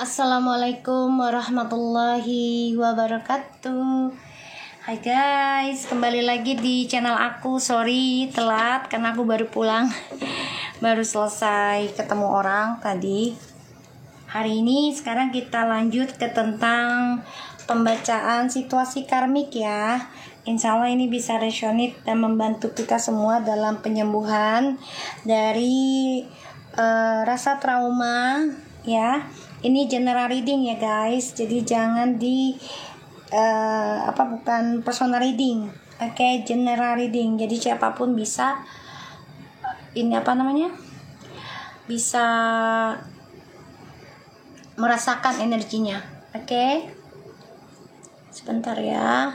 Assalamualaikum warahmatullahi wabarakatuh. Hai guys, kembali lagi di channel aku. Sorry telat karena aku baru pulang. Baru selesai ketemu orang tadi. Hari ini sekarang kita lanjut ke tentang pembacaan situasi karmik ya. Insya Allah ini bisa resonate dan membantu kita semua dalam penyembuhan dari rasa trauma ya. Ini general reading ya guys, jadi jangan bukan personal reading, oke, general reading. Jadi siapapun bisa bisa merasakan energinya, oke. Sebentar ya,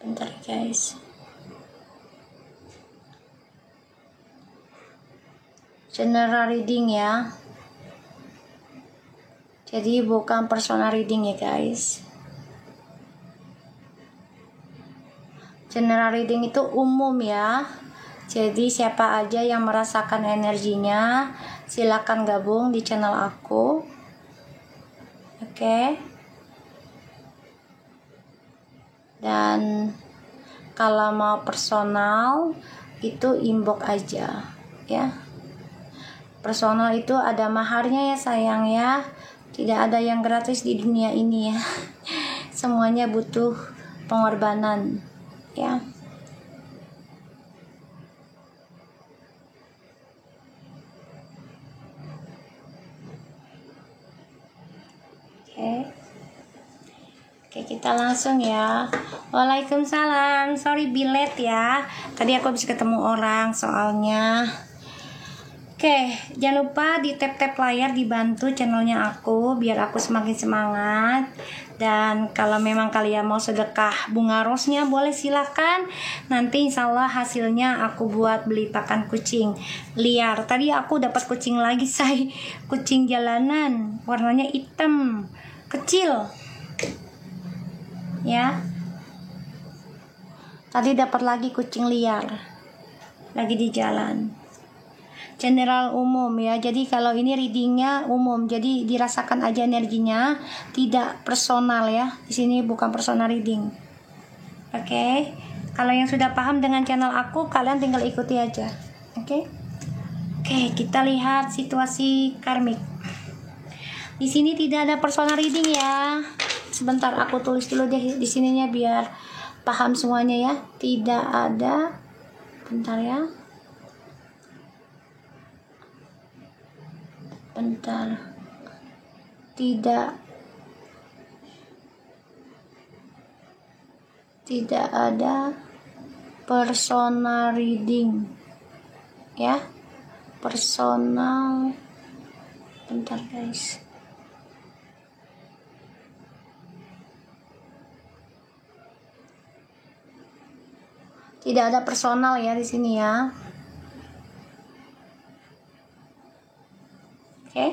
bentar guys. General reading ya, jadi bukan personal reading ya guys. General reading itu umum ya, jadi siapa aja yang merasakan energinya silakan gabung di channel aku, oke. Dan kalau mau personal itu inbox aja ya. Personal itu ada maharnya ya sayang ya. Tidak ada yang gratis di dunia ini ya. Semuanya butuh pengorbanan ya. Oke, kita langsung ya. Waalaikumsalam. Sorry bilet ya. Tadi aku habis ketemu orang soalnya. Oke, jangan lupa di tap-tap layar, dibantu channelnya aku biar aku semakin semangat. Dan kalau memang kalian mau sedekah bunga rosnya boleh silahkan. Nanti insya Allah hasilnya aku buat beli pakan kucing liar. Tadi aku dapat kucing lagi say, kucing jalanan warnanya hitam kecil ya. Tadi dapat lagi kucing liar lagi di jalan. General umum ya, jadi kalau ini readingnya umum, jadi dirasakan aja energinya, tidak personal ya. Di sini bukan personal reading, oke. Kalau yang sudah paham dengan channel aku, kalian tinggal ikuti aja, oke. Kita lihat situasi karmik. Di sini tidak ada personal reading ya. Sebentar aku tulis dulu deh di sininya biar paham semuanya ya. Tidak ada. Bentar ya. Bentar. Tidak ada personal reading ya. Personal. Bentar guys. Tidak ada personal ya di sini ya. Oke,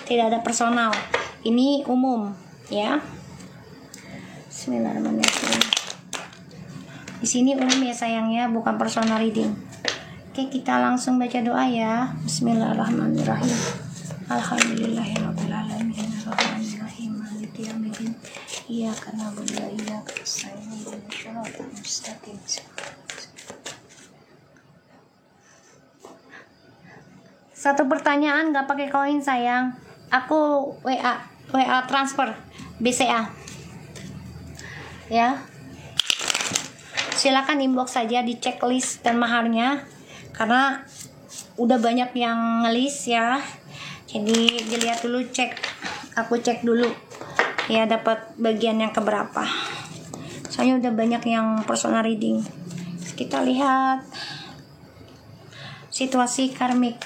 tidak ada personal. Ini umum ya. Bismillahirrahmanirrahim. Di sini umum ya sayangnya, bukan personal reading. Oke, kita langsung baca doa ya. Bismillahirrahmanirrahim. Alhamdulillahirabbil alamin arrahmanirrahim maliki yaumiddin. Iyyaka na'budu wa iyyaka nasta'in ihdinas siratal mustaqim. Satu pertanyaan nggak pakai koin sayang. Aku WA transfer BCA. Ya. Silakan inbox saja di checklist dan maharnya karena udah banyak yang ngelis ya. Jadi dilihat dulu, aku cek dulu ya dapat bagian yang keberapa. Soalnya udah banyak yang personal reading. Kita lihat situasi karmik.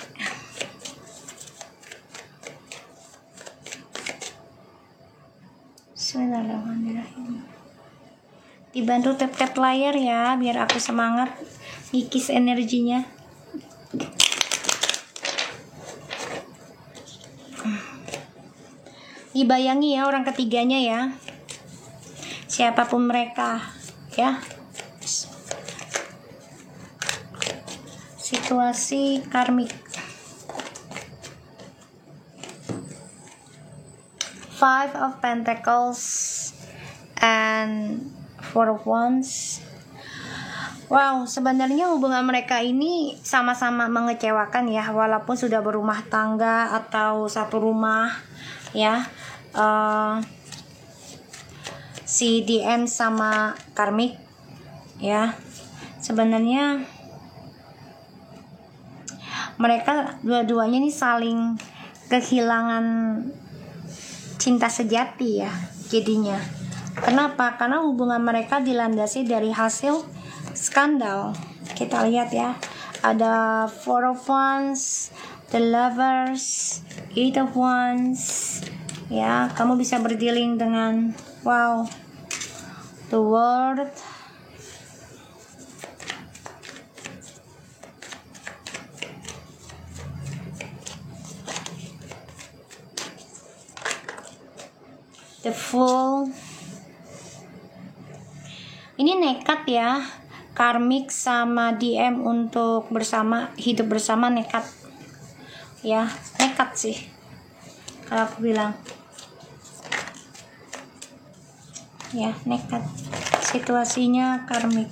Bismillahirrahmanirrahim. Dibantu tap-tap layar ya biar aku semangat ngikis energinya. Dibayangi ya orang ketiganya ya, siapapun mereka ya. Situasi karmik. Five of Pentacles and Four of Wands. Wow, sebenarnya hubungan mereka ini sama-sama mengecewakan ya, walaupun sudah berumah tangga atau satu rumah ya. Si DM sama karmik ya, sebenarnya mereka dua-duanya nih saling kehilangan cinta sejati ya jadinya. Kenapa? Karena hubungan mereka dilandasi dari hasil skandal. Kita lihat ya, ada Four of Wands, The Lovers, Eight of Wands. Ya, kamu bisa berdealing dengan wow, The World, The Fool. Ini nekat ya, karmik sama DM untuk bersama, hidup bersama nekat ya, nekat sih kalau aku bilang ya, nekat situasinya karmik.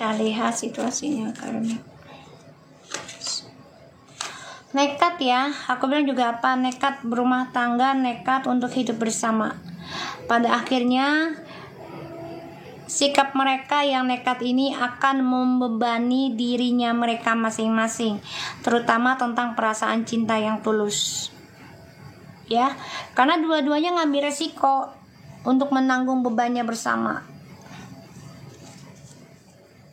Kita lihat situasinya karmik. Nekat ya, aku bilang juga apa, nekat berumah tangga, nekat untuk hidup bersama. Pada akhirnya sikap mereka yang nekat ini akan membebani dirinya mereka masing-masing, terutama tentang perasaan cinta yang tulus ya, karena dua-duanya ngambil resiko untuk menanggung bebannya bersama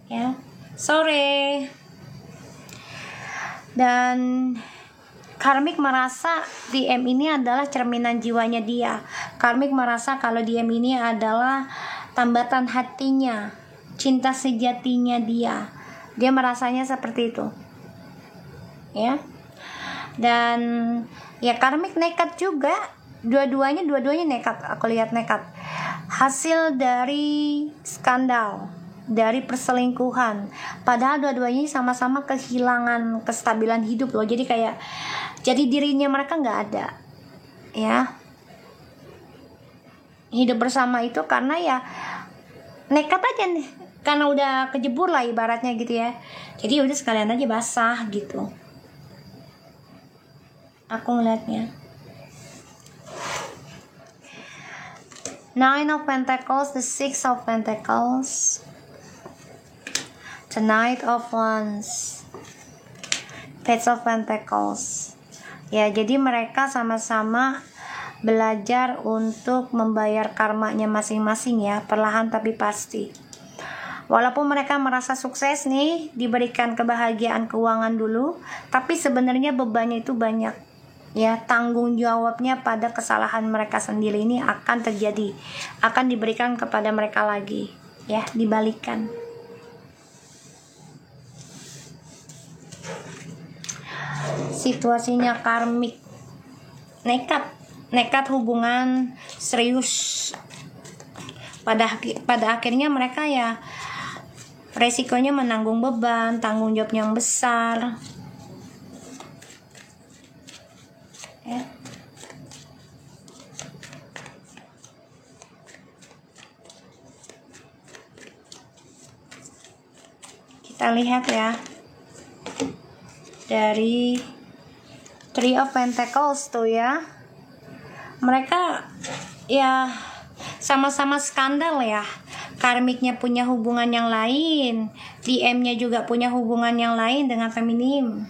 ya. Sore. Dan karmik merasa DM ini adalah cerminan jiwanya dia. Karmik merasa kalau DM ini adalah tambatan hatinya, cinta sejatinya dia. Dia merasanya seperti itu ya. Dan ya karmik nekat juga. Dua-duanya nekat. Aku lihat nekat. Hasil dari skandal, dari perselingkuhan. Padahal dua-duanya sama-sama kehilangan kestabilan hidup loh. Jadi kayak, jadi dirinya mereka nggak ada ya. Hidup bersama itu karena ya nekat aja nih, karena udah kejebur lah ibaratnya gitu ya. Jadi udah sekalian aja basah gitu, aku ngeliatnya. Nine of Pentacles, the Six of Pentacles, the Knight of Wands, Page of Pentacles. Ya, jadi mereka sama-sama belajar untuk membayar karmanya masing-masing ya, perlahan tapi pasti. Walaupun mereka merasa sukses nih, diberikan kebahagiaan keuangan dulu, tapi sebenarnya bebannya itu banyak ya. Tanggung jawabnya pada kesalahan mereka sendiri ini akan terjadi, akan diberikan kepada mereka lagi ya, dibalikan. Situasinya karmik nekat hubungan serius. Pada akhirnya mereka ya resikonya menanggung beban, tanggung jawab yang besar ya. Kita lihat ya, dari Three of Pentacles tuh ya, mereka ya sama-sama skandal ya. Karmiknya punya hubungan yang lain, DM-nya juga punya hubungan yang lain dengan feminim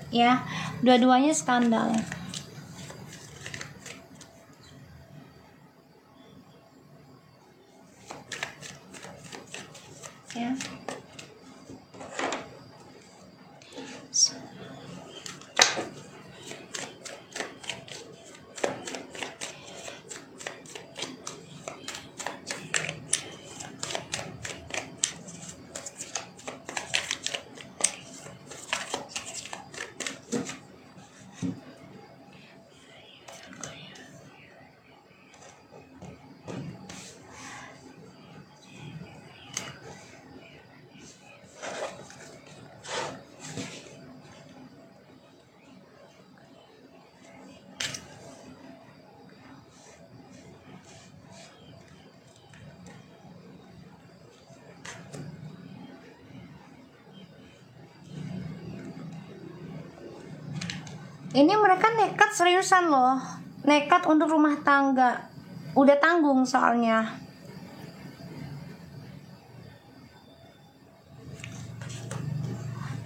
ya. Dua-duanya skandal ya. Ini mereka nekat seriusan loh, nekat untuk rumah tangga, udah tanggung soalnya.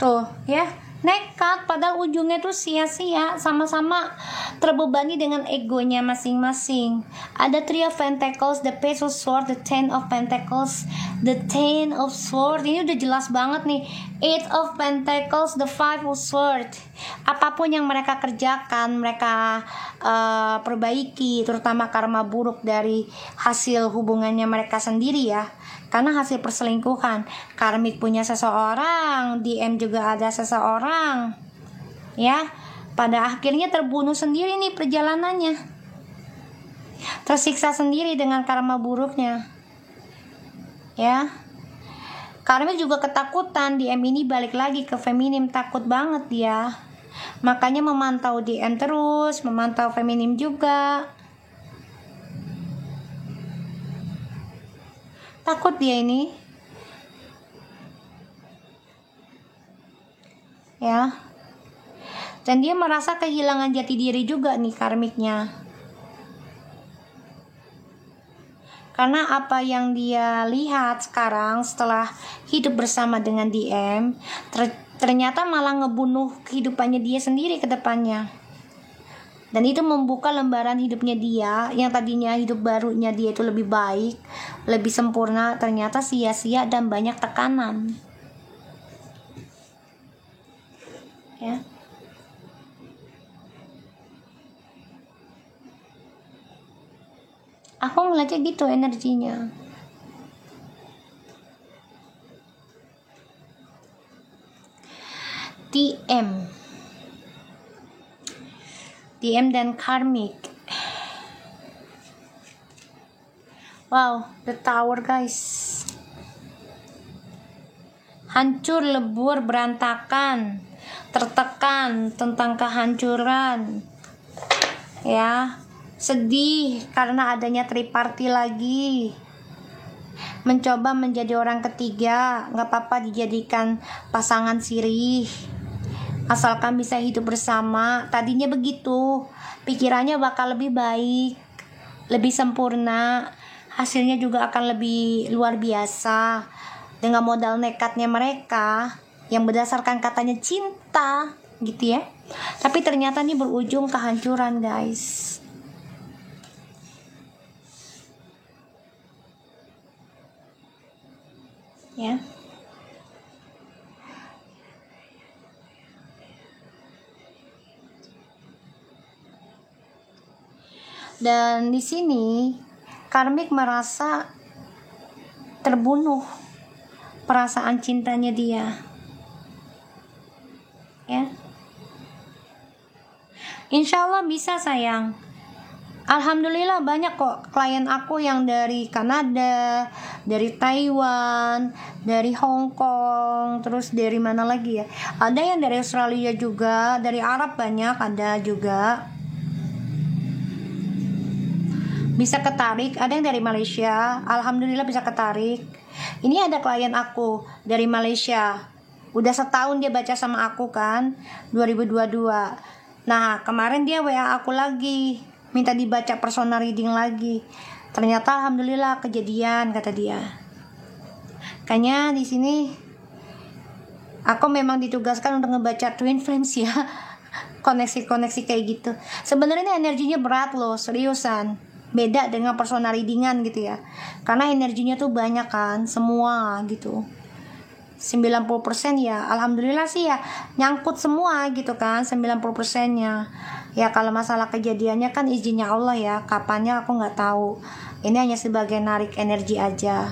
Tuh ya, nekat padahal ujungnya tuh sia-sia, sama-sama terbebani dengan egonya masing-masing. Ada Three of Pentacles, the Page of Swords, the Ten of Pentacles, the Ten of Swords. Ini udah jelas banget nih. Eight of Pentacles, the Five of Swords. Apapun yang mereka kerjakan, mereka perbaiki, terutama karma buruk dari hasil hubungannya mereka sendiri ya. Karena hasil perselingkuhan, karmik punya seseorang, DM juga ada seseorang, ya. Pada akhirnya terbunuh sendiri nih perjalanannya, tersiksa sendiri dengan karma buruknya, ya. Karmik juga ketakutan, DM ini balik lagi ke feminim, takut banget dia. Makanya memantau DM terus, memantau feminim juga. Takut dia ini, ya. Dan dia merasa kehilangan jati diri juga nih karmiknya. Karena apa yang dia lihat sekarang setelah hidup bersama dengan DM, ternyata malah ngebunuh kehidupannya dia sendiri ke depannya. Dan itu membuka lembaran hidupnya dia, yang tadinya hidup barunya dia itu lebih baik, lebih sempurna, ternyata sia-sia dan banyak tekanan. Ya. Aku ngeliatnya gitu energinya. DM dan karmik. Wow, the Tower guys. Hancur, lebur, berantakan, tertekan tentang kehancuran. Ya. Sedih karena adanya triparty lagi. Mencoba menjadi orang ketiga, gak apa-apa dijadikan pasangan sirih, asalkan bisa hidup bersama. Tadinya begitu, pikirannya bakal lebih baik, lebih sempurna, hasilnya juga akan lebih luar biasa. Dengan modal nekatnya mereka yang berdasarkan katanya cinta gitu ya, tapi ternyata ini berujung kehancuran guys. Ya. Dan di sini karmik merasa terbunuh perasaan cintanya dia. Ya. Insya Allah bisa sayang. Alhamdulillah banyak kok klien aku yang dari Kanada, dari Taiwan, dari Hong Kong, terus dari mana lagi ya? Ada yang dari Australia juga, dari Arab banyak ada juga. Bisa ketarik, ada yang dari Malaysia, alhamdulillah bisa ketarik. Ini ada klien aku dari Malaysia. Udah setahun dia baca sama aku kan, 2022. Nah, kemarin dia WA aku lagi. Minta dibaca personal reading lagi. Ternyata alhamdulillah kejadian kata dia. Kayaknya di sini aku memang ditugaskan untuk ngebaca twin flames ya. Koneksi-koneksi kayak gitu. Sebenarnya energinya berat loh, seriusan. Beda dengan personal readingan gitu ya. Karena energinya tuh banyak kan, semua gitu. 90% ya alhamdulillah sih ya nyangkut semua gitu kan, 90%-nya. Ya kalau masalah kejadiannya kan izinnya Allah ya, kapannya aku nggak tahu. Ini hanya sebagai narik energi aja.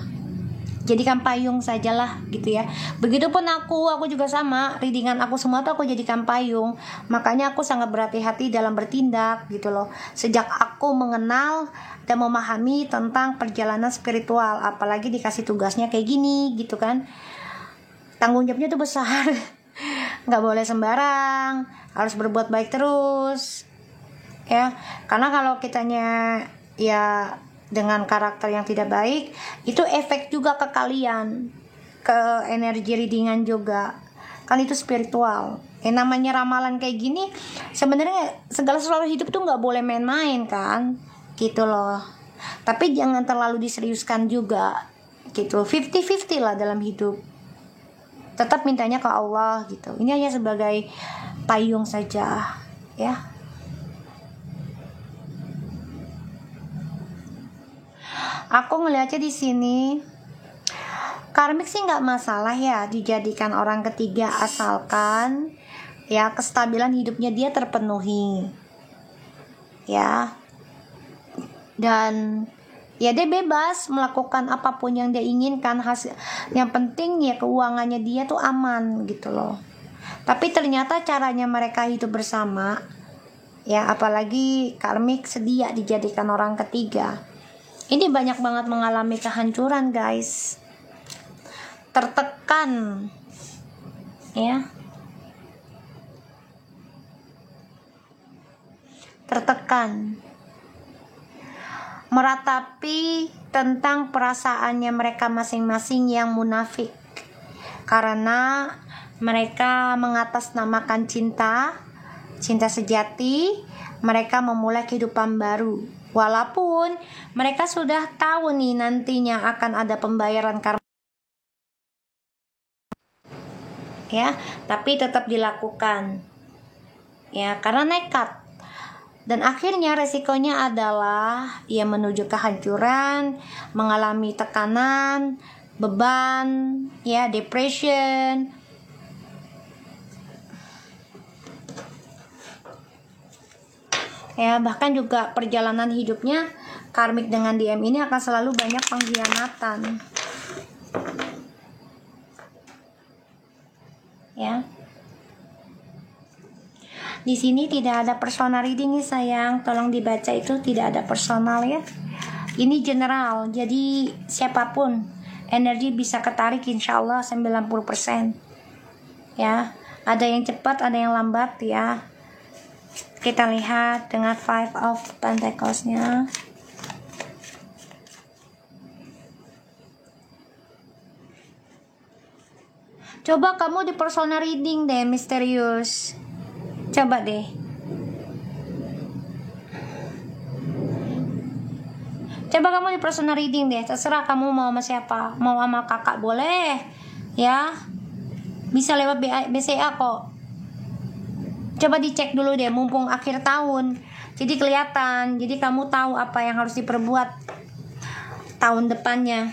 Jadikan payung sajalah gitu ya. Begitupun aku juga sama, readingan aku semua tuh aku jadikan payung. Makanya aku sangat berhati-hati dalam bertindak gitu loh. Sejak aku mengenal dan memahami tentang perjalanan spiritual, apalagi dikasih tugasnya kayak gini gitu kan. Tanggung jawabnya tuh besar. Nggak boleh sembarang, harus berbuat baik terus ya. Karena kalau kitanya ya dengan karakter yang tidak baik, itu efek juga ke kalian, ke energi readingan juga kan, itu spiritual Namanya ramalan kayak gini, sebenarnya segala sesuatu hidup tuh nggak boleh main-main kan, gitu loh. Tapi jangan terlalu diseriuskan juga, gitu. 50-50 lah dalam hidup. Tetap mintanya ke Allah gitu. Ini hanya sebagai payung saja, ya. Aku ngelihatnya di sini, karmik sih nggak masalah ya dijadikan orang ketiga, asalkan ya kestabilan hidupnya dia terpenuhi, ya. Dan ya dia bebas melakukan apapun yang dia inginkan, hasil yang penting ya keuangannya dia tuh aman gitu loh. Tapi ternyata caranya mereka hidup bersama, ya apalagi karmik sedia dijadikan orang ketiga, ini banyak banget mengalami kehancuran guys, tertekan, ya, tertekan, meratapi tentang perasaannya mereka masing-masing yang munafik, karena mereka mengatasnamakan cinta sejati. Mereka memulai kehidupan baru, walaupun mereka sudah tahu nih nantinya akan ada pembayaran karma, ya, tapi tetap dilakukan, ya, karena nekat. Dan akhirnya resikonya adalah ia menuju kehancuran, mengalami tekanan, beban, ya, depression. Ya, bahkan juga perjalanan hidupnya karmik dengan DM ini akan selalu banyak pengkhianatan. Ya. Di sini tidak ada personal reading nih sayang, tolong dibaca, itu tidak ada personal ya. Ini general, jadi siapapun energi bisa ketarik insya Allah 90%. Ya, ada yang cepat, ada yang lambat ya. Kita lihat dengan 5 of Pentacles-nya. Coba kamu di personal reading deh, misterius. Coba deh. Coba kamu di personal reading deh. Terserah kamu mau sama siapa. Mau sama kakak boleh, ya. Bisa lewat BCA kok. Coba dicek dulu deh, mumpung akhir tahun. Jadi kelihatan. Jadi kamu tahu apa yang harus diperbuat tahun depannya.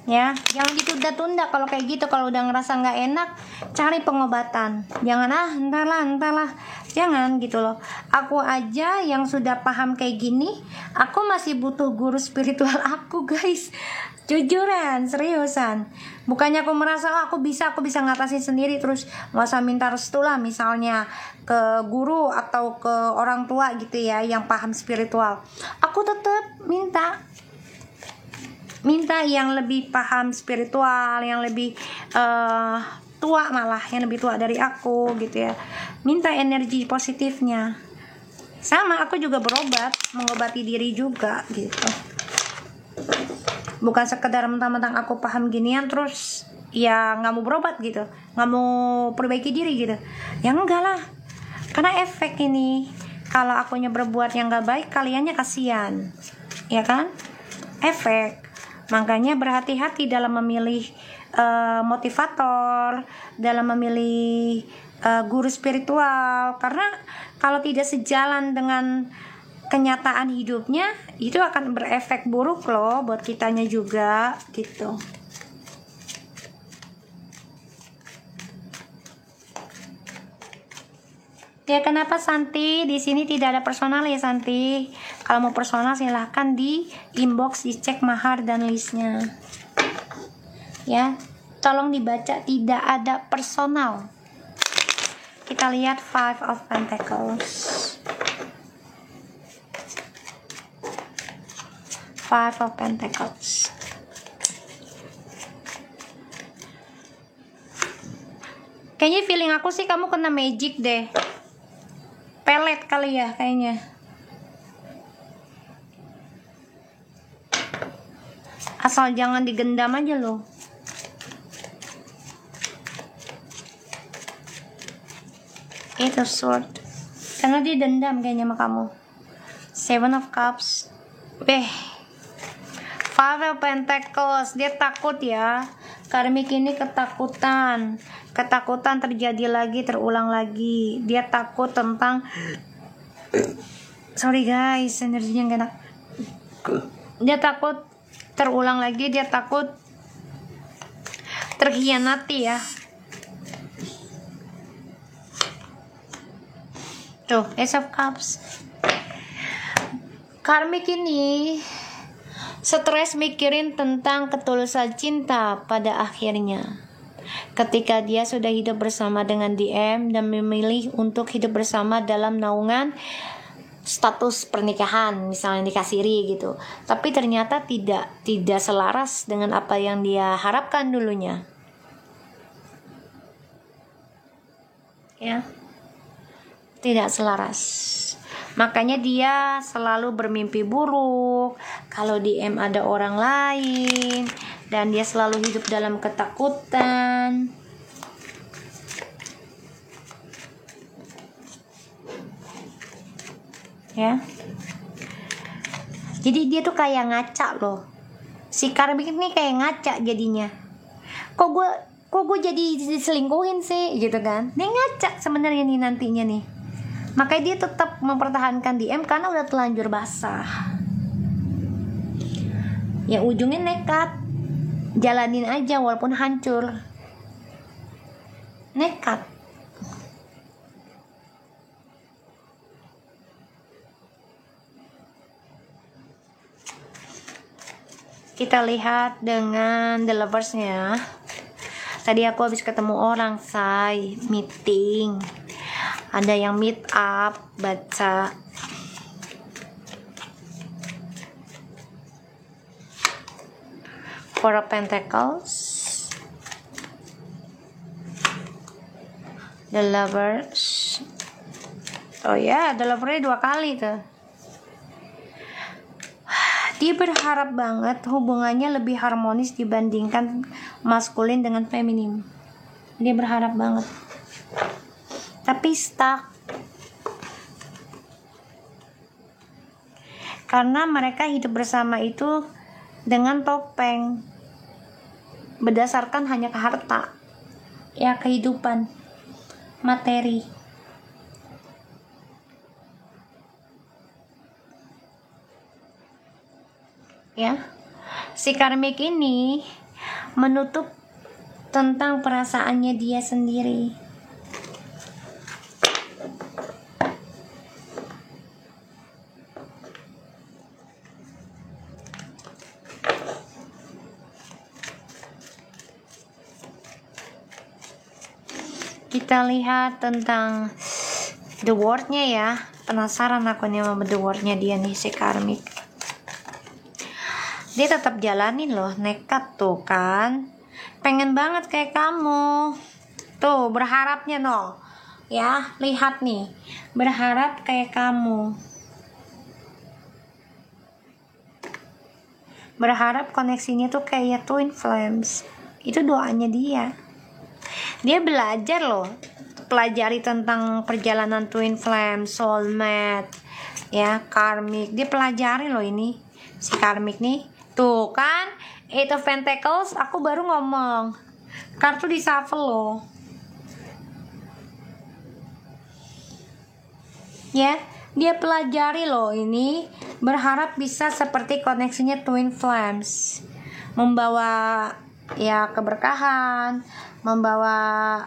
Ya, jangan ditunda-tunda kalau kayak gitu. Kalau udah ngerasa nggak enak, cari pengobatan. Jangan entahlah, jangan gitu loh. Aku aja yang sudah paham kayak gini, aku masih butuh guru spiritual aku guys. Jujuran, seriusan. Bukannya aku merasa aku bisa ngatasin sendiri, terus nggak usah minta restu lah, misalnya ke guru atau ke orang tua gitu ya yang paham spiritual. Aku tetap minta yang lebih paham spiritual, yang lebih tua, malah yang lebih tua dari aku gitu ya. Minta energi positifnya. Sama aku juga berobat, mengobati diri juga gitu. Bukan sekedar mentang-mentang aku paham ginian terus ya nggak mau berobat gitu, nggak mau perbaiki diri gitu. Ya enggak lah, karena efek ini. Kalau akunya berbuat yang nggak baik, kaliannya kasihan, ya kan? Efek. Makanya berhati-hati dalam memilih motivator, dalam memilih guru spiritual, karena kalau tidak sejalan dengan kenyataan hidupnya, itu akan berefek buruk loh buat kitanya juga gitu. Ya kenapa Santi? Di sini tidak ada personal ya Santi. Kalau mau personal silahkan di inbox, dicek mahar dan listnya. Ya, tolong dibaca, tidak ada personal. Kita lihat 5 of Pentacles. 5 of Pentacles. Kayaknya feeling aku sih kamu kena magic deh. Pelet kali ya kayaknya. Asal jangan digendam aja loh. Eight of Swords. Karena dia dendam kayaknya sama kamu. Seven of Cups. Five of Pentacles. Dia takut ya. Karmik ini ketakutan. Ketakutan terjadi lagi, terulang lagi. Dia takut tentang... Sorry guys, energinya gak enak. Dia takut terulang lagi. Dia takut terkhianati ya. Tuh, Ace of Cups. Karmik ini stres mikirin tentang ketulusan cinta pada akhirnya. Ketika dia sudah hidup bersama dengan DM dan memilih untuk hidup bersama dalam naungan status pernikahan, misalnya nikah siri gitu. Tapi ternyata tidak selaras dengan apa yang dia harapkan dulunya. Ya. Tidak selaras. Makanya dia selalu bermimpi buruk kalau di M ada orang lain, dan dia selalu hidup dalam ketakutan. Ya. Jadi dia tuh kayak ngaca loh. Si karmik ini kayak ngaca jadinya. Kok gue jadi diselingkuhin sih gitu kan. Dia ngaca sebenarnya nih nantinya nih. Makanya dia tetap mempertahankan DM karena udah telanjur basah. Ya ujungnya nekat. Jalanin aja walaupun hancur. Nekat. Kita lihat dengan The Lovers-nya. Tadi aku habis ketemu orang, say, meeting. Ada yang meet up, baca. Four of Pentacles. The Lovers. Oh ya, The Lovers-nya 2 kali tuh. Dia berharap banget hubungannya lebih harmonis dibandingkan maskulin dengan feminim. Dia berharap banget. Tapi stuck. Karena mereka hidup bersama itu dengan topeng. Berdasarkan hanya ke harta. Ya, kehidupan. Materi. Ya. Si karmik ini menutup tentang perasaannya dia sendiri. Kita lihat tentang The World-nya ya. Penasaran aku nih sama The World-nya dia nih, si karmik. Dia tetap jalanin loh, nekat tuh kan. Pengen banget kayak kamu. Tuh, berharapnya no. Ya, lihat nih. Berharap kayak kamu. Berharap koneksinya tuh kayak Twin Flames. Itu doanya dia. Dia belajar loh, pelajari tentang perjalanan Twin Flame, soulmate, ya, karmik. Dia pelajari loh ini, si karmik nih. Tuh kan, Eight of Pentacles, aku baru ngomong. Kartu di shuffle loh. Ya, dia pelajari loh ini, berharap bisa seperti koneksinya Twin Flames. Membawa ya keberkahan, membawa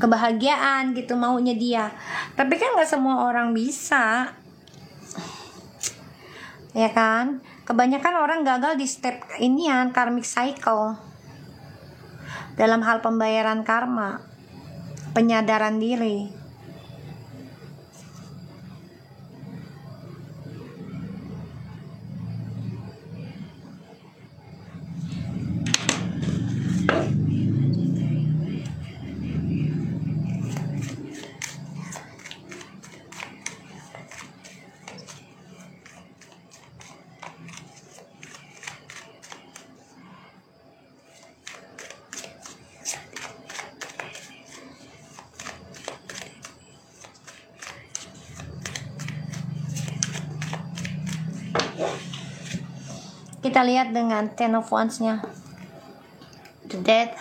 kebahagiaan gitu maunya dia. Tapi kan gak semua orang bisa, ya kan. Kebanyakan orang gagal di step inian karmic cycle dalam hal pembayaran karma, penyadaran diri. Kita lihat dengan Ten of Wands-nya. The Death.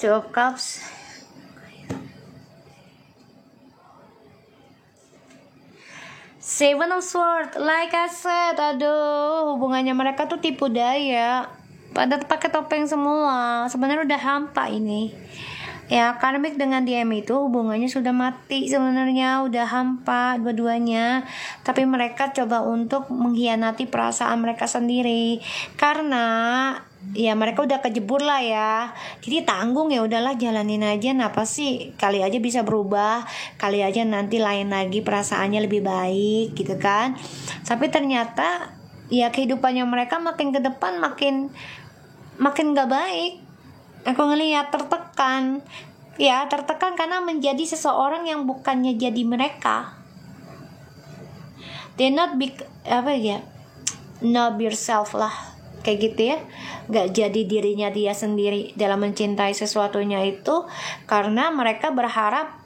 Two of Cups. Seven of Swords. Like I said, aduh, hubungannya mereka tuh tipu daya. Pada pakai topeng semua. Sebenarnya udah hampa ini. Ya, karmik dengan DM itu hubungannya sudah mati sebenarnya, udah hampa dua-duanya. Tapi mereka coba untuk mengkhianati perasaan mereka sendiri. Karena ya mereka udah kejebur lah ya. Jadi tanggung, ya udahlah, jalanin aja. Apa sih? Kali aja bisa berubah, kali aja nanti lain lagi perasaannya lebih baik gitu kan. Tapi ternyata ya kehidupannya mereka makin ke depan makin gak baik. Aku ngelihat tertekan. Ya, tertekan karena menjadi seseorang yang bukannya jadi mereka. They not be not be yourself lah, kayak gitu ya. Gak jadi dirinya dia sendiri dalam mencintai sesuatunya itu, karena mereka berharap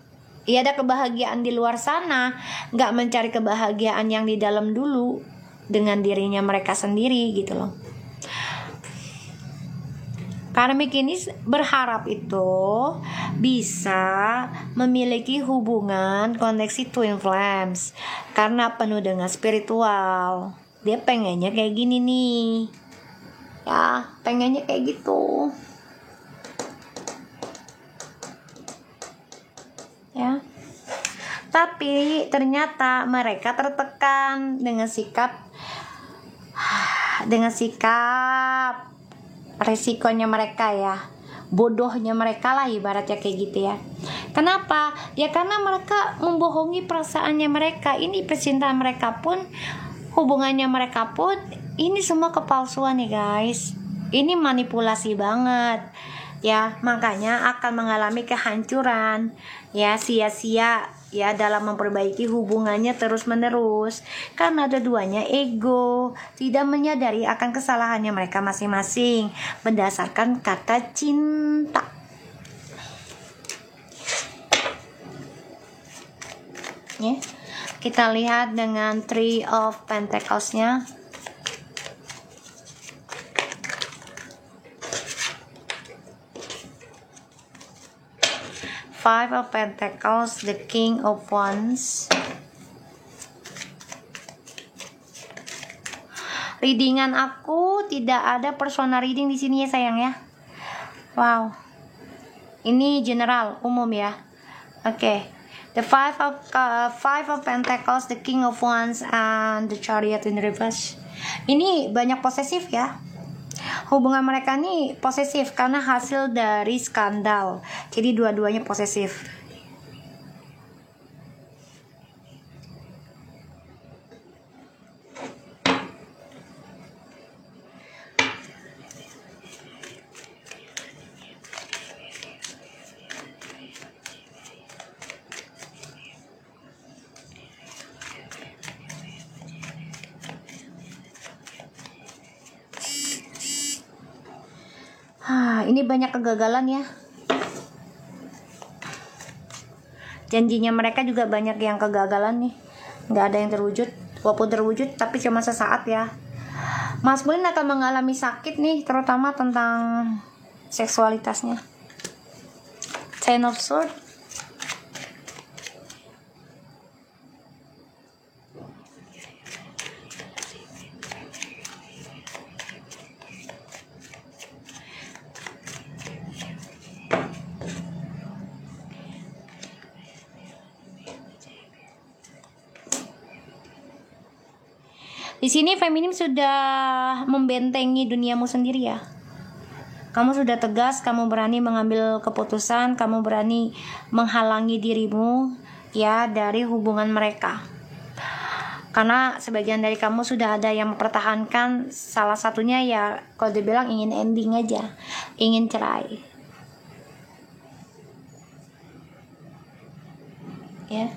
ya ada kebahagiaan di luar sana, gak mencari kebahagiaan yang di dalam dulu dengan dirinya mereka sendiri gitu loh. Karmik ini berharap itu bisa memiliki hubungan koneksi twin flames karena penuh dengan spiritual. Dia pengennya kayak gini nih. Ya, pengennya kayak gitu. Ya. Tapi ternyata mereka tertekan dengan sikap resikonya mereka ya, bodohnya mereka lah ibaratnya kayak gitu ya. Kenapa? Ya karena mereka membohongi perasaannya mereka. Ini percintaan mereka pun, hubungannya mereka pun, ini semua kepalsuan ya guys. Ini manipulasi banget ya, makanya akan mengalami kehancuran ya, sia-sia ya dalam memperbaiki hubungannya terus menerus, karena dua-duanya ego, tidak menyadari akan kesalahannya mereka masing-masing berdasarkan kata cinta. Ya, kita lihat dengan Three of Pentacles-nya. Five of Pentacles, the King of Wands. Readingan aku tidak ada personal reading di sini ya sayang ya. Wow. Ini general, umum ya. Oke. The five of Pentacles, the King of Wands, and the Chariot in reverse. Ini banyak posesif ya. Hubungan mereka nih posesif karena hasil dari skandal. Jadi dua-duanya posesif. Ini banyak kegagalan ya. Janjinya mereka juga banyak yang kegagalan nih. Nggak ada yang terwujud. Walaupun terwujud tapi cuma sesaat ya. Mas Bulin akan mengalami sakit nih, terutama tentang seksualitasnya. Ten of Swords. Di sini feminim sudah membentengi duniamu sendiri ya. Kamu sudah tegas, kamu berani mengambil keputusan, kamu berani menghalangi dirimu ya dari hubungan mereka. Karena sebagian dari kamu sudah ada yang mempertahankan, salah satunya ya kalau dibilang ingin ending aja, ingin cerai. Ya.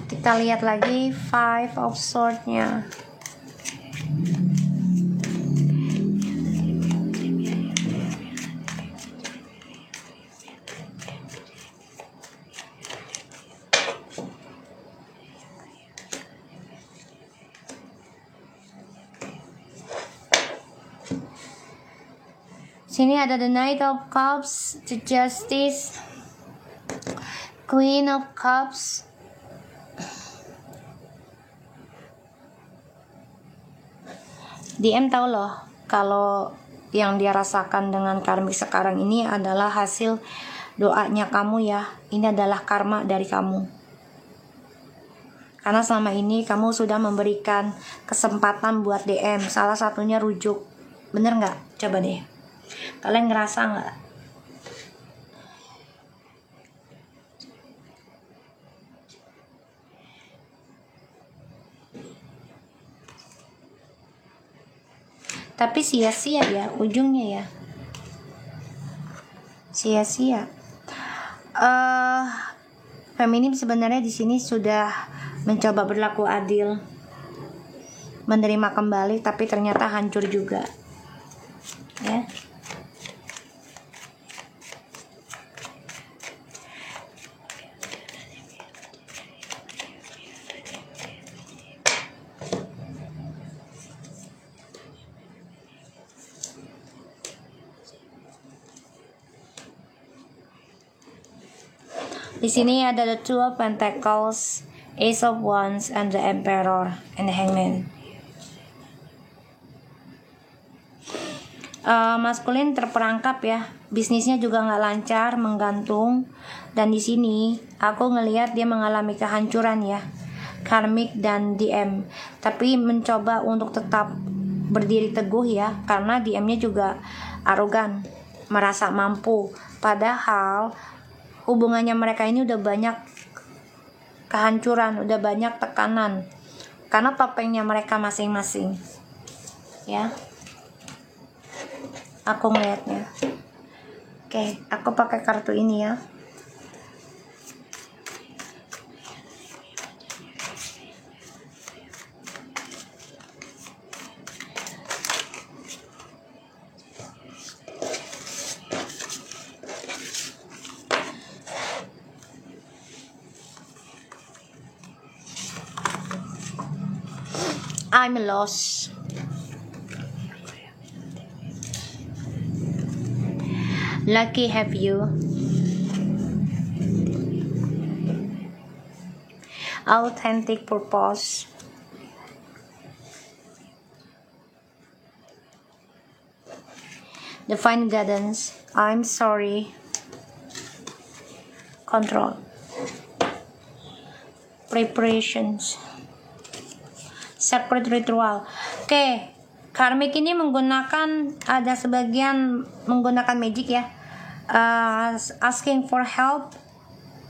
Kita lihat lagi Five of Swords-nya. Sini ada the Knight of Cups, the Justice, Queen of Cups, DM tahu loh kalau yang dia rasakan dengan karmik sekarang ini adalah hasil doanya kamu ya. Ini adalah karma dari kamu. Karena selama ini kamu sudah memberikan kesempatan buat DM. Salah satunya rujuk. Bener nggak? Coba deh. Kalian ngerasa nggak? Tapi sia-sia ya ujungnya ya. Sia-sia. Feminim sebenarnya di sini sudah mencoba berlaku adil, menerima kembali, tapi ternyata hancur juga. Ya. Di sini ada the Two of Pentacles, Ace of Wands, and the Emperor and the Hangman. Maskulin terperangkap ya, bisnisnya juga nggak lancar, menggantung, dan di sini aku ngelihat dia mengalami kehancuran ya, karmik dan DM, tapi mencoba untuk tetap berdiri teguh ya, karena DM-nya juga arogan, merasa mampu, padahal hubungannya mereka ini udah banyak kehancuran, udah banyak tekanan karena topengnya mereka masing-masing ya. Aku ngeliatnya. Oke, aku pakai kartu ini ya. I'm lost. Lucky have you. Authentic purpose. Divine guidance. I'm sorry. Control. Preparations. Sacred ritual. Oke, karmik ini menggunakan, ada sebagian menggunakan magic ya. Asking for help,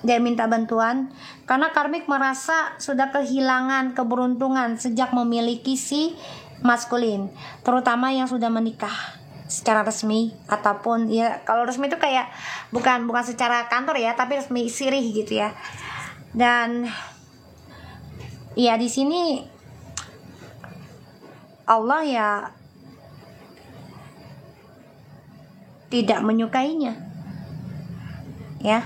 dia minta bantuan karena karmik merasa sudah kehilangan keberuntungan sejak memiliki si maskulin, terutama yang sudah menikah secara resmi ataupun ya, kalau resmi itu kayak bukan secara kantor ya, tapi resmi sirih gitu ya. Dan ya di sini Allah ya tidak menyukainya ya.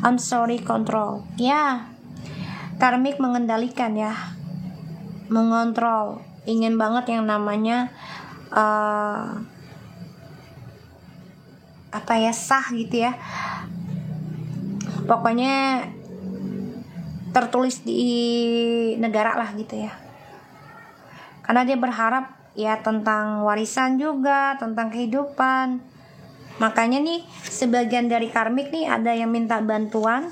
I'm sorry, control ya. Karmik mengendalikan ya, mengontrol, ingin banget yang namanya sah gitu ya. Pokoknya tertulis di negara lah gitu ya. Karena dia berharap ya tentang warisan juga, tentang kehidupan. Makanya nih sebagian dari karmik nih ada yang minta bantuan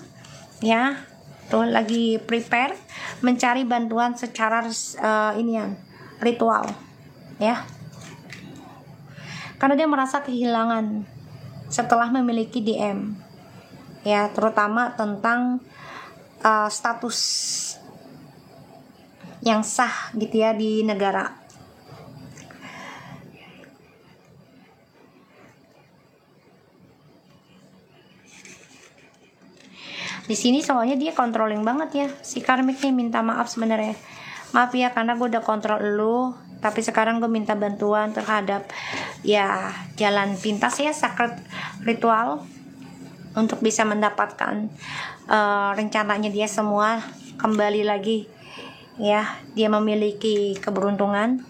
ya. Tuh lagi prepare mencari bantuan secara ritual ya. Karena dia merasa kehilangan setelah memiliki DM ya, terutama tentang status yang sah gitu ya di negara. Di sini soalnya dia controlling banget ya, si karmik nih minta maaf sebenarnya. Maaf ya karena gue udah kontrol lu, tapi sekarang gue minta bantuan terhadap ya jalan pintas ya, sacred ritual, untuk bisa mendapatkan rencananya dia semua kembali lagi ya, dia memiliki keberuntungan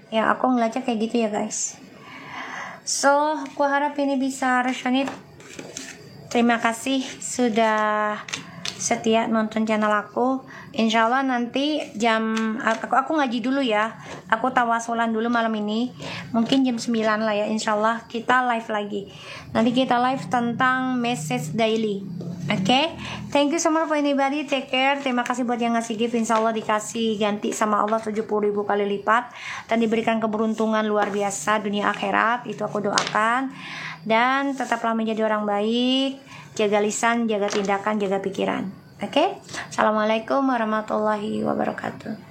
Ya aku ngeliatnya kayak gitu ya guys. So aku harap ini bisa resonate. Terima kasih sudah setia nonton channel aku. Insya Allah nanti aku ngaji dulu ya. Aku tawasulan dulu malam ini. Mungkin jam 9 lah ya. Insya Allah kita live lagi. Nanti kita live tentang message daily. Oke, thank you so much for anybody. Take care. Terima kasih buat yang ngasih gift. Insya Allah dikasih ganti sama Allah 70.000 kali lipat. Dan diberikan keberuntungan luar biasa dunia akhirat. Itu aku doakan. Dan tetaplah menjadi orang baik. Jaga lisan, jaga tindakan, jaga pikiran. Oke? Assalamualaikum warahmatullahi wabarakatuh.